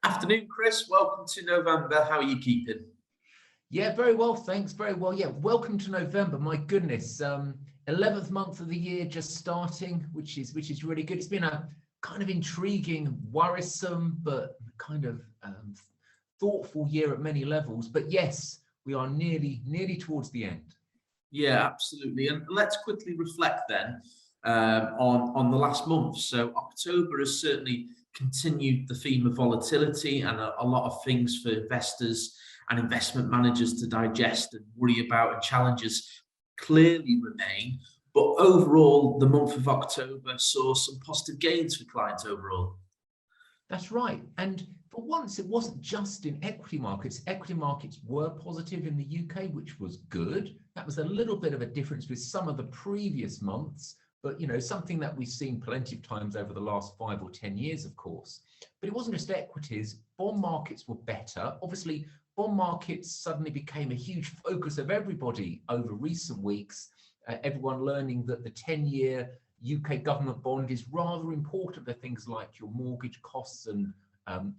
Afternoon, Chris. Welcome to November. How are you keeping? Yeah, very well, thanks. Very well. Yeah, welcome to November. My goodness, 11th month of the year just starting, which is really good. It's been a kind of intriguing, worrisome, but kind of thoughtful year at many levels. But yes, we are nearly towards the end. Yeah, absolutely. And let's quickly reflect then on the last month. So October has certainly continued the theme of volatility and a lot of things for investors and investment managers to digest and worry about, and challenges clearly remain. But overall, the month of October saw some positive gains for clients overall. That's right. And for once, it wasn't just in equity markets. Equity markets were positive in the UK, which was good. That was a little bit of a difference with some of the previous months, but something that we've seen plenty of times over the last 5 or 10 years, of course. But it wasn't just equities. Bond markets were better. Obviously, bond markets suddenly became a huge focus of everybody over recent weeks. Everyone learning that the 10-year UK government bond is rather important for things like your mortgage costs and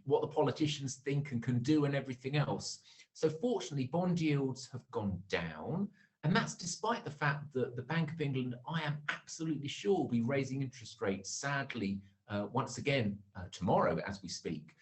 what the politicians think and can do and everything else. So fortunately, bond yields have gone down. And that's despite the fact that the Bank of England, I am absolutely sure, will be raising interest rates, sadly, once again tomorrow as we speak.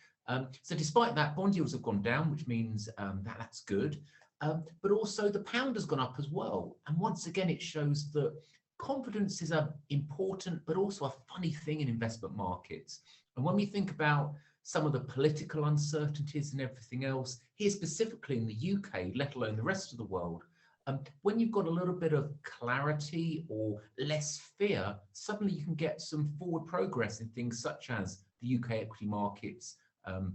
So despite that, bond yields have gone down, which means that's good. But also the pound has gone up as well. And once again, it shows that confidence is an important but also a funny thing in investment markets. And when we think about some of the political uncertainties and everything else, here specifically in the UK, let alone the rest of the world, when you've got a little bit of clarity or less fear, suddenly you can get some forward progress in things such as the UK equity markets,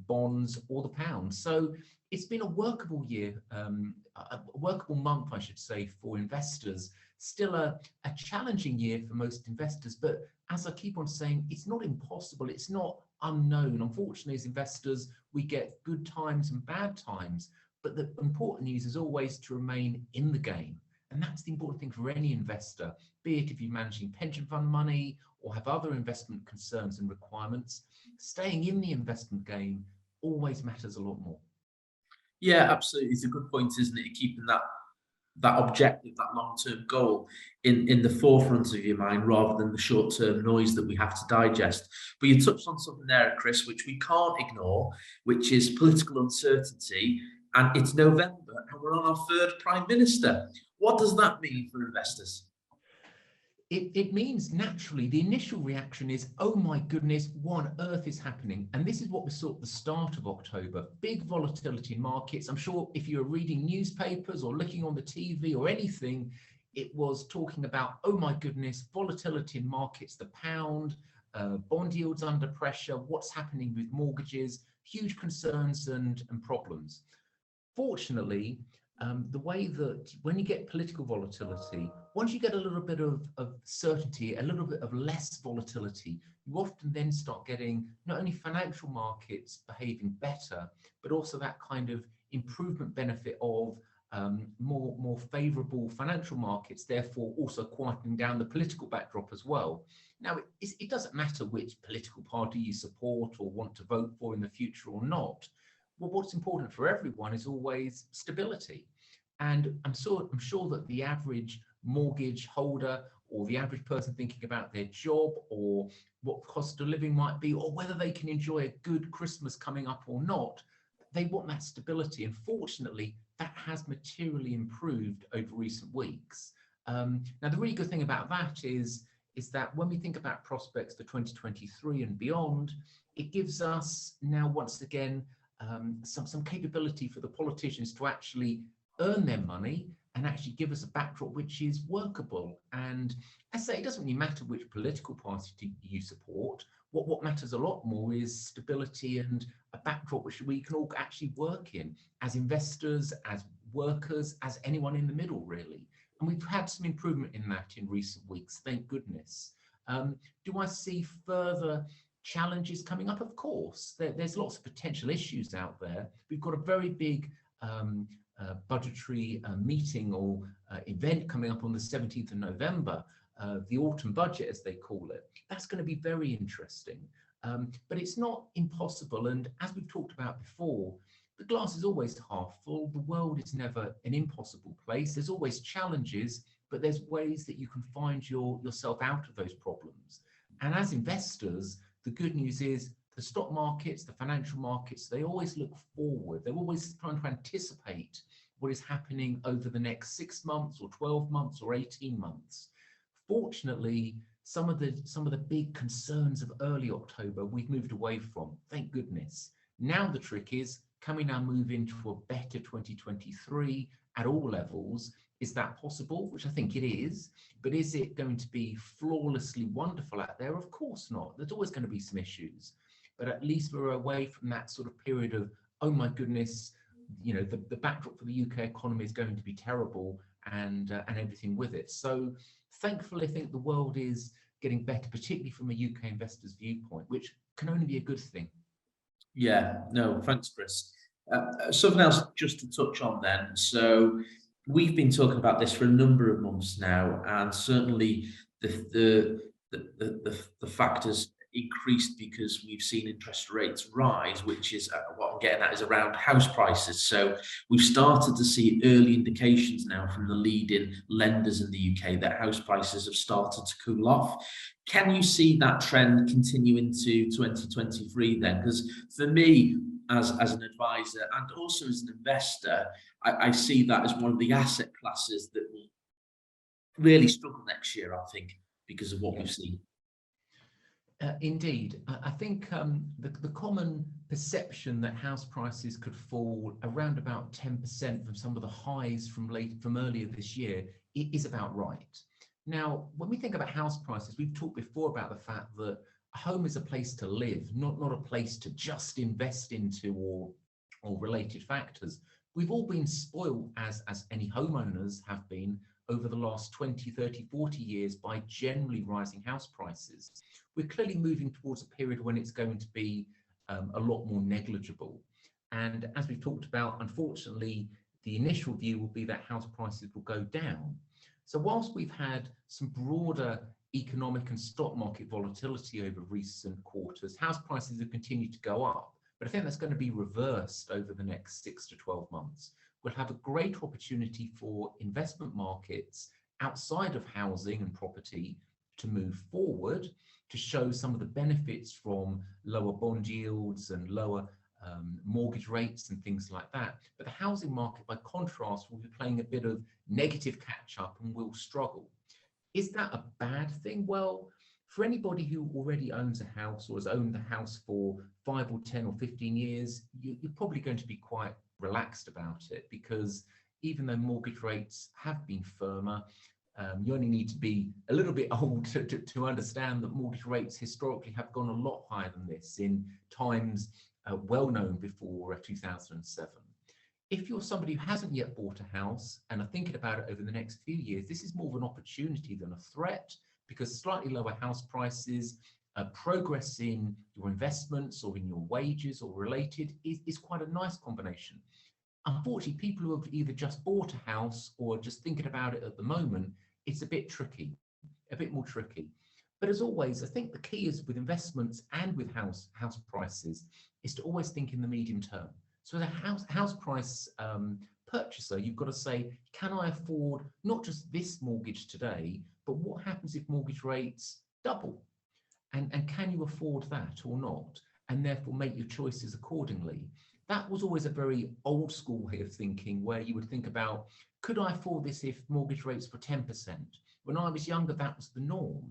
bonds, or the pound. So it's been a workable year, a workable month, I should say, for investors. Still a challenging year for most investors, but as I keep on saying, it's not impossible, it's not unknown. Unfortunately, as investors, we get good times and bad times, but the important news is always to remain in the game. And that's the important thing for any investor, be it if you're managing pension fund money or have other investment concerns and requirements. Staying in the investment game always matters a lot more. Yeah, absolutely. It's a good point, isn't it? Keeping that objective, that long-term goal in the forefront of your mind rather than the short-term noise that we have to digest. But you touched on something there, Chris, which we can't ignore, which is political uncertainty. And it's November and we're on our third Prime Minister. What does that mean for investors? It means naturally the initial reaction is, oh my goodness, what on earth is happening? And this is what we saw at the start of October. Big volatility in markets. I'm sure if you're reading newspapers or looking on the TV or anything, it was talking about, oh my goodness, volatility in markets, the pound, bond yields under pressure, what's happening with mortgages, huge concerns and problems. Fortunately, the way that when you get political volatility, once you get a little bit of certainty, a little bit of less volatility, you often then start getting not only financial markets behaving better, but also that kind of improvement benefit of more favorable financial markets, therefore also quietening down the political backdrop as well. Now, it doesn't matter which political party you support or want to vote for in the future or not. Well, what's important for everyone is always stability. And I'm sure that the average mortgage holder or the average person thinking about their job or what cost of living might be, or whether they can enjoy a good Christmas coming up or not, they want that stability. And fortunately, that has materially improved over recent weeks. Now, the really good thing about that is that when we think about prospects for 2023 and beyond, it gives us now once again some capability for the politicians to actually earn their money and actually give us a backdrop which is workable. And I say it doesn't really matter which political party you support. What matters a lot more is stability and a backdrop which we can all actually work in as investors, as workers, as anyone in the middle, really. And we've had some improvement in that in recent weeks, thank goodness. Do I see further challenges coming up? Of course, there's lots of potential issues out there. We've got a very big budgetary meeting or event coming up on the 17th of November, the autumn budget, as they call it. That's going to be very interesting. But it's not impossible. And as we've talked about before, the glass is always half full. The world is never an impossible place. There's always challenges, but there's ways that you can find yourself out of those problems. And as investors, the good news is the stock markets, the financial markets, they always look forward. They're always trying to anticipate what is happening over the next 6 months or 12 months or 18 months. Fortunately, some of the big concerns of early October we've moved away from, thank goodness. Now the trick is, can we now move into a better 2023 at all levels? Is that possible? Which I think it is. But is it going to be flawlessly wonderful out there? Of course not. There's always going to be some issues. But at least we're away from that sort of period of, oh my goodness, you know, the backdrop for the UK economy is going to be terrible, and everything with it. So thankfully, I think the world is getting better, particularly from a UK investor's viewpoint, which can only be a good thing. Yeah, no, thanks, Chris. Something else just to touch on then. So we've been talking about this for a number of months now, and certainly the factors increased because we've seen interest rates rise, which is what I'm getting at is around house prices. So we've started to see early indications now from the leading lenders in the UK that house prices have started to cool off. Can you see that trend continue into 2023 then? Because for me, as an advisor and also as an investor, I see that as one of the asset classes that will really struggle next year, I think, because of what we've seen. Indeed. I think the common perception that house prices could fall around about 10% from some of the highs from earlier this year is about right. Now, when we think about house prices, we've talked before about the fact that a home is a place to live, not a place to just invest into or related factors. We've all been spoiled, as any homeowners have been, over the last 20, 30, 40 years by generally rising house prices. We're clearly moving towards a period when it's going to be a lot more negligible. And as we've talked about, unfortunately, the initial view will be that house prices will go down. So whilst we've had some broader economic and stock market volatility over recent quarters, house prices have continued to go up. But I think that's going to be reversed over the next 6 to 12 months. We'll have a great opportunity for investment markets outside of housing and property to move forward, to show some of the benefits from lower bond yields and lower mortgage rates and things like that. But the housing market, by contrast, will be playing a bit of negative catch-up and will struggle. Is that a bad thing? Well, for anybody who already owns a house or has owned the house for 5 or 10 or 15 years, you're probably going to be quite relaxed about it, because even though mortgage rates have been firmer, you only need to be a little bit old to understand that mortgage rates historically have gone a lot higher than this in times well known before 2007. If you're somebody who hasn't yet bought a house and are thinking about it over the next few years, this is more of an opportunity than a threat, because slightly lower house prices, progress in your investments or in your wages or related is quite a nice combination. Unfortunately, people who have either just bought a house or just thinking about it at the moment, it's a bit tricky, a bit more tricky. But as always, I think the key is with investments and with house prices is to always think in the medium term. So as a house price purchaser, you've got to say, can I afford not just this mortgage today, but what happens if mortgage rates double? And can you afford that or not? And therefore make your choices accordingly. That was always a very old school way of thinking, where you would think about, could I afford this if mortgage rates were 10%? When I was younger, that was the norm.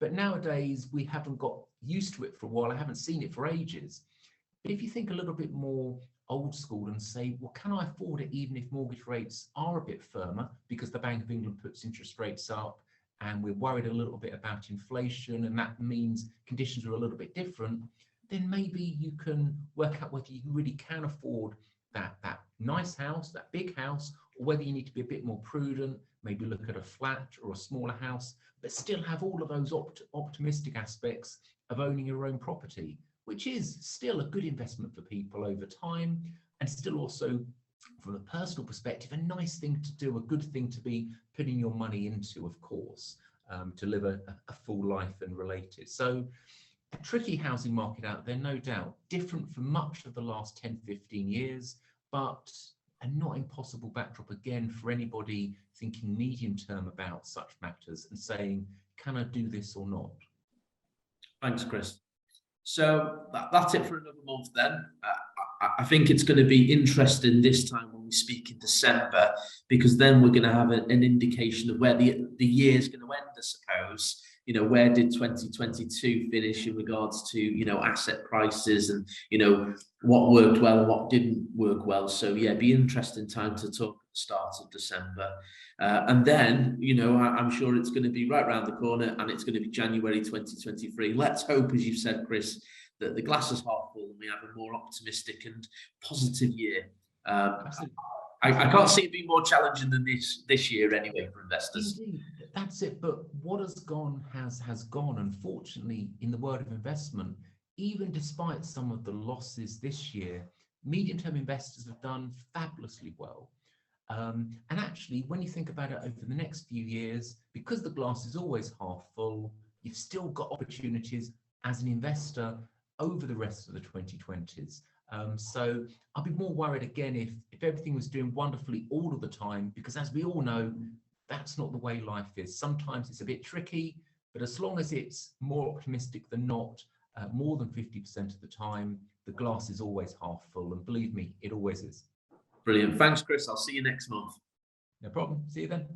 But nowadays, we haven't got used to it for a while. I haven't seen it for ages. But if you think a little bit more old school and say, well, can I afford it even if mortgage rates are a bit firmer, because the Bank of England puts interest rates up and we're worried a little bit about inflation, and that means conditions are a little bit different, then maybe you can work out whether you really can afford that nice house, that big house, or whether you need to be a bit more prudent, maybe look at a flat or a smaller house, but still have all of those optimistic aspects of owning your own property, which is still a good investment for people over time, and still also, from a personal perspective, a nice thing to do, a good thing to be putting your money into, of course, to live a full life and related. So a tricky housing market out there, no doubt, different from much of the last 10, 15 years, but a not impossible backdrop again for anybody thinking medium term about such matters and saying, can I do this or not? Thanks, Chris. So that's it for another month then. I think it's going to be interesting this time when we speak in December, because then we're going to have an indication of where the year's going to end, I suppose. You know, where did 2022 finish in regards to, you know, asset prices and, you know, what worked well and what didn't work well. So yeah, be interesting time to talk at the start of December. And then, you know, I'm sure it's going to be right around the corner and it's going to be January 2023. Let's hope, as you said, Chris, that the glass is half full and we have a more optimistic and positive year. I can't see it being more challenging than this year anyway for investors. Indeed, that's it. But what has gone has gone. Unfortunately, in the world of investment, even despite some of the losses this year, medium-term investors have done fabulously well. And actually, when you think about it over the next few years, because the glass is always half full, you've still got opportunities as an investor over the rest of the 2020s. So I'd be more worried again if everything was doing wonderfully all of the time, because as we all know, that's not the way life is. Sometimes it's a bit tricky, but as long as it's more optimistic than not, more than 50% of the time, the glass is always half full. And believe me, it always is. Brilliant. Thanks, Chris. I'll see you next month. No problem. See you then.